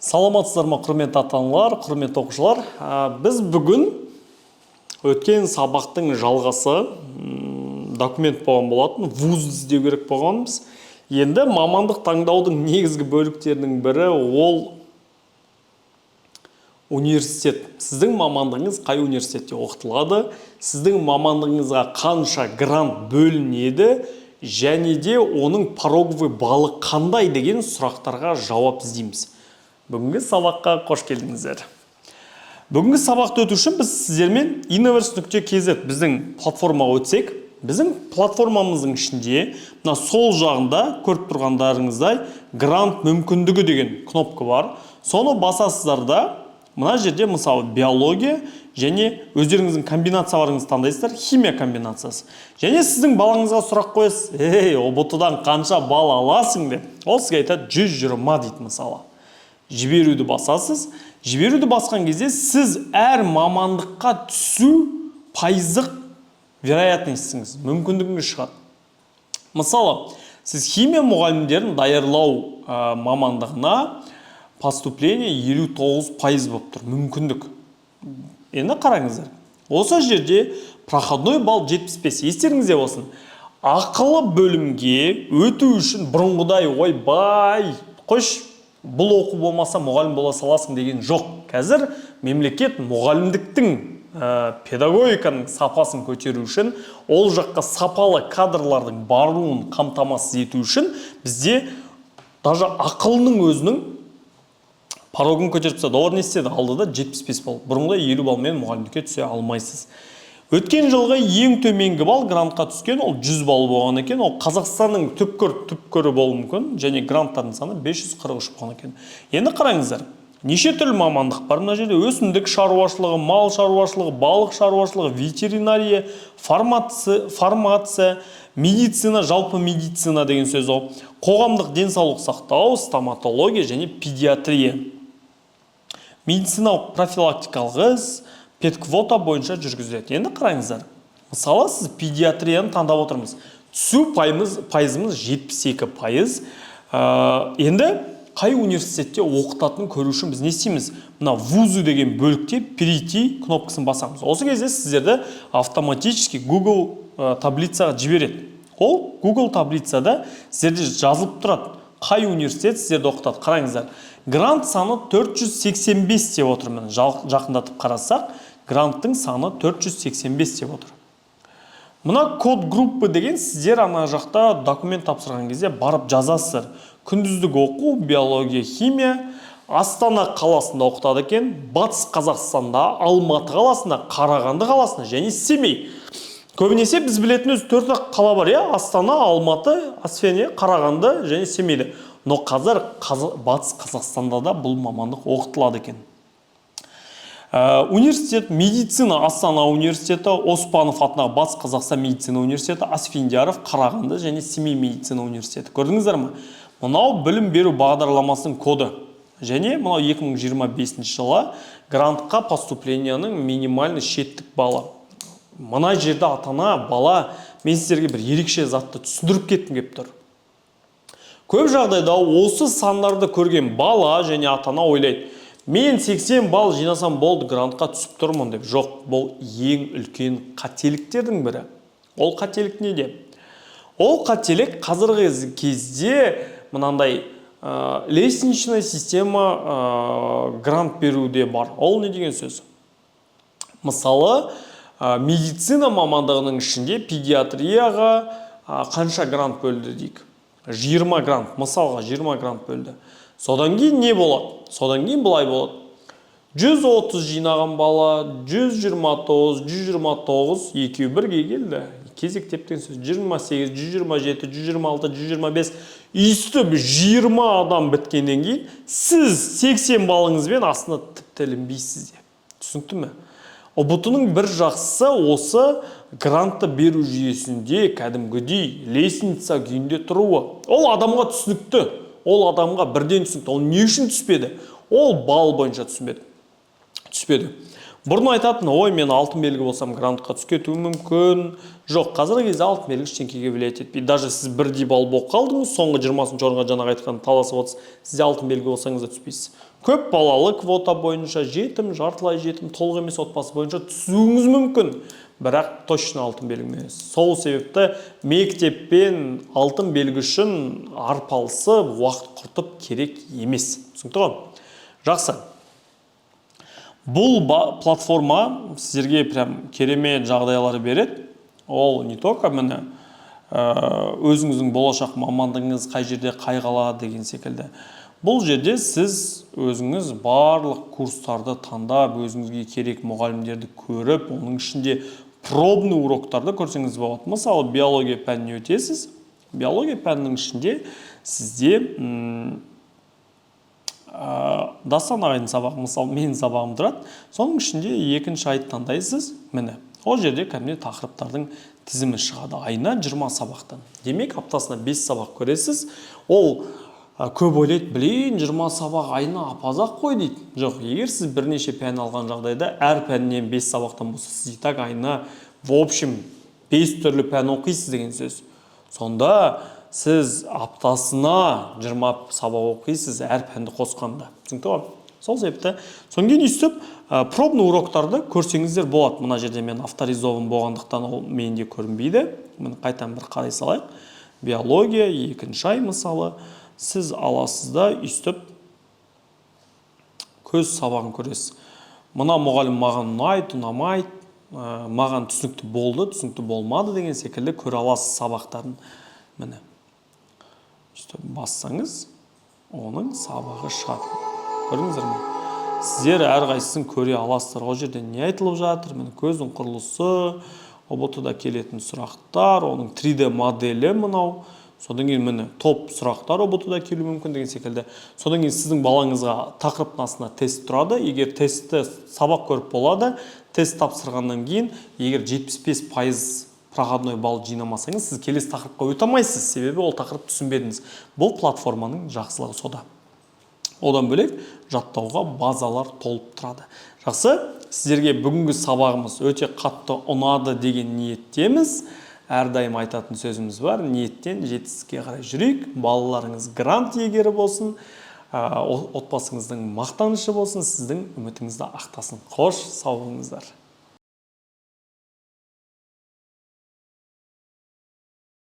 Саламатсыздар ма, құрметті ата-аналар, құрметті оқушылар. Біз бүгін өткен сабақтың жалғасы документ болған болатын, вуз іздеу керек болғанбыз. Енді мамандық таңдаудың негізгі бөліктерінің бірі ол университет. Сіздің мамандығыңыз қай университетте оқытылады, сіздің мамандығыңызға қанша грант бөлінеді, және де оның пороговый балы қандай деген сұрақтарға жауап іздейміз. Бүгінгі сабаққа қош келдіңіздер. Бүгінгі сабақты өту үшін біз сіздермен innoverse.kz біздің платформаға өтсек, біздің платформамыздың ішінде мына сол жағында көріп тұрғандарыңыздай грант мүмкіндігі деген кнопка бар. Соны басасыздар да, мына жерде мысалы биология және өздеріңіздің комбинацияларыңызды таңдайсыздар, химия комбинациясы. Және сіздің балаңызға сұрақ қойасыз, ұбт-дан қанша бал аласың деп. Ол сізге айтады 120 дейді мысалы. Жіберуді басасыз. Жіберуді басқан кезде сіз әр мамандыққа түсу пайыздық вероятностыңыз, мүмкіндігіңіз шығады. Мысалы, сіз химия мұғалімдерін даярлау мамандығына поступление 59% болып тұр, мүмкіндік. Енді қараңыздар. Осы жерде проходной балл 75. Естеріңізде болсын. Ақылы бөлімге өту үшін бұрынғыдай ойбай, қош, бұл оқу болмаса мұғалім бола саласың деген жоқ. Қазір мемлекет мұғалімдіктің педагогиканың сапасын көтеру үшін, ол жаққа сапалы кадрлардың баруын қамтамасыз ету үшін бізде даже ақылының өзінің парогын көтеріп тастады. Олар не істеді? Алдыда 75 балл. Бұрынғыдай 50 балмен мұғалімдікке түсе алмайсыз. Өткен жылғы ең төменгі балл грантқа түскен, ол 100 балл болған екен. Ол Қазақстанның түпкірі болуы мүмкін, және гранттардың саны 543 болған екен. Енді қараңыздар, неше түрлі мамандық бар мына жерде? Өсімдік шаруашылығы, мал шаруашылығы, балық шаруашылығы, ветеринария, фармация, медицина, жалпы медицина деген сөз ол. Қоғамдық денсаулық сақтау, стоматология және педиатрия. Медициналық профилактикалық іс педквота бойынша жүргізіледі. Енді қараңыздар. Мысалы, сіз педиатрияны таңдап отырмыз. Түсу пайызымыз 72%. Енді қай университетте оқытатын көру үшін біз не істейміз? Мына вузу деген бөлікте перейти кнопкасын басамыз. Осы кезде сіздерді автоматически Google таблицаға жібереді. Ол Google таблицада сіздерде жазылып тұрады. Қай университет сіздерді оқытады? Қараңыздар. Грант саны 485 деп отыр. Міне жақындатып қарасақ, гранттың саны 485 деп отыр. Мына код группы деген сіздер ана жақта документ тапсырған кезде барып жазасыздар. Күндізгі оқу, биология, химия, Астана қаласында оқытады екен, Батыс Қазақстанда, Алматы қаласында, Қарағанды қаласында және Семей. Көбінесе біз білетін өз 4 қала бар, Астана, Алматы, Асфения, Қарағанды және Семейде. Но қазір Батыс Қазақстанда да бұл мамандық оқытылады екен. Университет медицина Астана университеті, Оспанов атындағы Батыс Қазақстан медицина университеті, Асфендияров, Қарағанды және Семей медицина университеті. Көрдіңіздер ме? Мынау білім беру бағдарламасының коды. Және мынау 2025 жылы грантқа поступленияның минимальный шеттік балы. Мына жерде атана, бала, мен сіздерге бір ерекше затты түсіндіріп кеттім кеп тұр. Көп жағдайда осы сандарды көрген бала және атана ойлайды, мен 80 балл жинасам болды, грантқа түсіп тұрмын деп. Жоқ, бұл ең үлкен қателіктердің бірі. Ол қателік неде? Ол қателік қазіргі кезде мынандай лестничная система грант беруде бар. Ол не деген сөз? Мысалы, медицина мамандығының ішінде педиатрияға қанша грант бөлді дейік? 20 грант, мысалға 20 грант бөлді. Содан кейін не болады? Содан кейін бұлай болады. 130 жинаған бала, 129, 129, екеу бірге келді. Кезек тептен сөз. 28, 127, 126, 125, үстіп 20 адам біткеннен кейін, сіз 80 балыңызбен астына тіптелінбейсіз де. Түсінікті ме? ұбт-ның бір жақсысы осы грантты беру жүйесінде кәдімгідей лестница күйінде тұруы. Ол адамға түсінікті. Ол адамға бірден түсінікті. Ол не үшін түспеді? Ол балл бойынша түспеді. Бұрын айтатын, ой, мен алтын белгі болсам грантқа түсіп кетуім мүмкін. Жоқ, қазіргі кезде алтын белгі ештеңкеге влиять етпейді. Даже сіз бірдей балл болып қалдыңыз, соңғы 20-ші орынға жаңағы айтқан таласып отырсыз, сіз алтын белгі болсаңыз да түспейсіз. Көп балалы квота бойынша жетім, жартылай жетім, толық емес отбасы бойынша түсуіңіз мүмкін. Бірақ точно алтын белгі емес. Сол себепті мектеппен алтын белгі үшін арпалысып, уақыт құртып керек емес. Түсінікті ғой? Жақсы. Бұл платформа сіздерге прям керемет жағдайлар береді. Ол не только міне өзіңіздің болашақ мамандығыңыз қай жерде қай қала деген секілді. Бұл жерде сіз өзіңіз барлық курстарды таңдап, өзіңізге керек мұғалімдерді көріп, оның ішінде пробный уроктарды көрсеңіз болады. Мысалы, биология пәніне өтесіз. Биология пәнінің ішінде сізде Дастан ағайдың сабағы, мысалы, менің сабағым тұрады. Соның ішінде екінші айды таңдайсыз. Міне, ол жерде кәдімгі тақырыптардың тізімі шығады. Айына 20 сабақтан. Демек, аптасына 5 сабақ көресіз. Ол көп ойлайды, блин, 20 сабақ айына апазақ қой дейді. Жоқ, егер сіз бірнеше пән алған жағдайда, әр пәннен 5 сабақтан болса, сіз так айына в общем 5 түрлі пән оқисыз деген сөз. Сонда сіз аптасына 20 сабақ оқисыз әр пәнді қосқанда. Түсінікті ғой? Сол себепті содан кейін өйстіп пробный уроктарды көрсеңіздер болады. Мына жерде мен авторизован болғандықтан ол менде көрінбейді. Мен қайтадан бір қарай салайық. Биология, екінші ай мысалы, сіз аласыз да өйстіп көз сабағын көресіз. Мына мұғалім маған ұнайды, ұнамайды, маған түсінікті болды, түсінікті болмады деген секілді көре аласыз сабақтарын. Міне. Бассаңыз, оның сабағы шығады. Көрдіңіздер ме? Сіздер әрқайсысын көре аласыздар. Ол жерде не айтылып жатыр? Міне көздің құрылысы, ОБТ-да келетін сұрақтар, оның 3D моделі мынау. Содан кейін міне топ сұрақтар ОБТ-да келуі мүмкін деген секілді. Содан кейін сіздің балаңызға тақырыптың астына тест тұрады. Егер тестті сабақ көріп болады, тест тапсырғаннан кейін, егер 75% проходной балл жинамасаңыз, сіз келесі тақырыпқа өте алмайсыз, себебі ол тақырып түсінбедіңіз. Бұл платформаның жақсылығы сода. Одан бөлек жаттауға базалар толып тұрады. Жақсы, сіздерге бүгінгі сабағымыз өте қатты ұнады деген ниеттеміз. Әрдайым айтатын сөзіміз бар, ниеттен жетістікке қарай жүрейік, балаларыңыз грант иегері болсын, отбасыңыздың мақтанышы болсын, сіздің үмітіңізді ақтасын. Қош, сау болыңыздар.